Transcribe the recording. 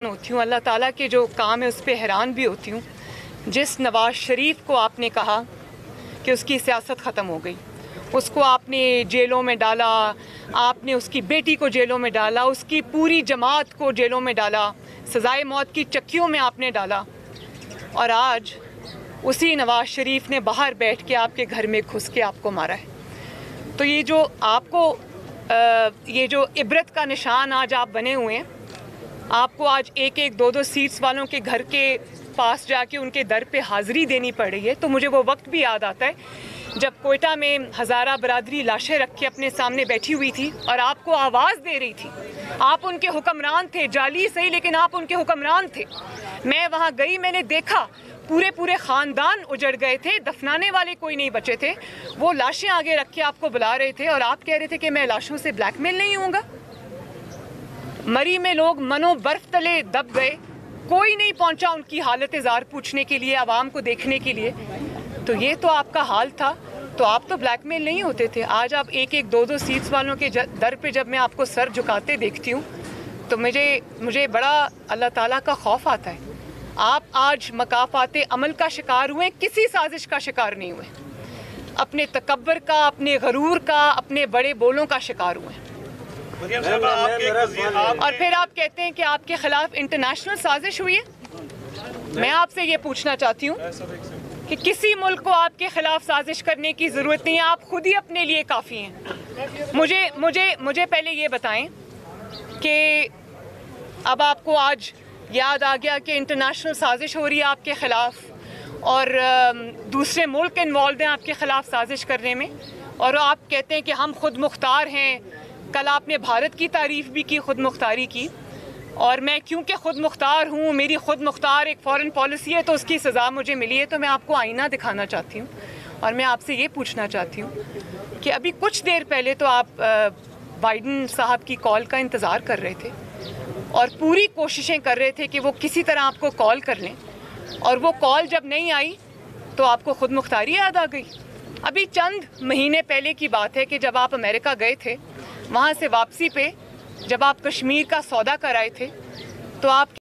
होती हूँ, अल्लाह ताला के जो काम है उस पर हैरान भी होती हूँ। जिस नवाज शरीफ को आपने कहा कि उसकी सियासत ख़त्म हो गई, उसको आपने जेलों में डाला, आपने उसकी बेटी को जेलों में डाला, उसकी पूरी जमात को जेलों में डाला, सज़ाए मौत की चक्कियों में आपने डाला, और आज उसी नवाज शरीफ ने बाहर बैठ के आपके घर में घुस के आपको मारा है। तो ये जो आपको ये जो इबरत का निशान आज आप बने हुए हैं, आपको आज एक एक दो दो सीट्स वालों के घर के पास जाके उनके दर पे हाज़िरी देनी पड़ रही है। तो मुझे वो वक्त भी याद आता है जब कोयटा में हज़ारा बरादरी लाशें रख के अपने सामने बैठी हुई थी और आपको आवाज़ दे रही थी। आप उनके हुक्मरान थे, जाली सही लेकिन आप उनके हुक्मरान थे। मैं वहाँ गई, मैंने देखा पूरे ख़ानदान उजड़ गए थे, दफनाने वाले कोई नहीं बचे थे। वो लाशें आगे रख के आपको बुला रहे थे और आप कह रहे थे कि मैं लाशों से ब्लैकमेल नहीं होऊंगा। मरी में लोग मनो बर्फ तले दब गए, कोई नहीं पहुंचा उनकी हालत ज़ार पूछने के लिए, आवाम को देखने के लिए। तो ये तो आपका हाल था, तो आप तो ब्लैकमेल नहीं होते थे। आज आप एक एक दो दो सीट्स वालों के दर पे जब मैं आपको सर झुकाते देखती हूँ तो मुझे बड़ा अल्लाह ताला का खौफ आता है। आप आज मकाफाते अमल का शिकार हुए, किसी साजिश का शिकार नहीं हुए। अपने तकब्बर का, अपने गरूर का, अपने बड़े बोलों का शिकार हुए। और फिर आप कहते हैं कि आपके खिलाफ इंटरनेशनल साजिश हुई है। मैं आपसे ये पूछना चाहती हूँ कि किसी मुल्क को आपके खिलाफ साजिश करने की ज़रूरत नहीं है, आप खुद ही अपने लिए काफ़ी हैं। मुझे पहले ये बताएं कि अब आपको आज याद आ गया कि इंटरनेशनल साजिश हो रही है आपके ख़िलाफ़ और दूसरे मुल्क इन्वॉल्व हैं आपके ख़िलाफ़ साजिश करने में, और आप कहते हैं कि हम खुद मुख्तार हैं। कल आपने भारत की तारीफ़ भी की, खुद मुख्तारी की, और मैं क्योंकि खुद मुख्तार हूँ, मेरी खुद मुख्तार एक फ़ॉरेन पॉलिसी है तो उसकी सज़ा मुझे मिली है। तो मैं आपको आईना दिखाना चाहती हूँ और मैं आपसे ये पूछना चाहती हूँ कि अभी कुछ देर पहले तो आप बाइडन साहब की कॉल का इंतज़ार कर रहे थे और पूरी कोशिशें कर रहे थे कि वो किसी तरह आपको कॉल कर लें, और वो कॉल जब नहीं आई तो आपको खुद मुख्तारी याद आ गई। अभी चंद महीने पहले की बात है कि जब आप अमेरिका गए थे, वहाँ से वापसी पे जब आप कश्मीर का सौदा कराए थे तो आप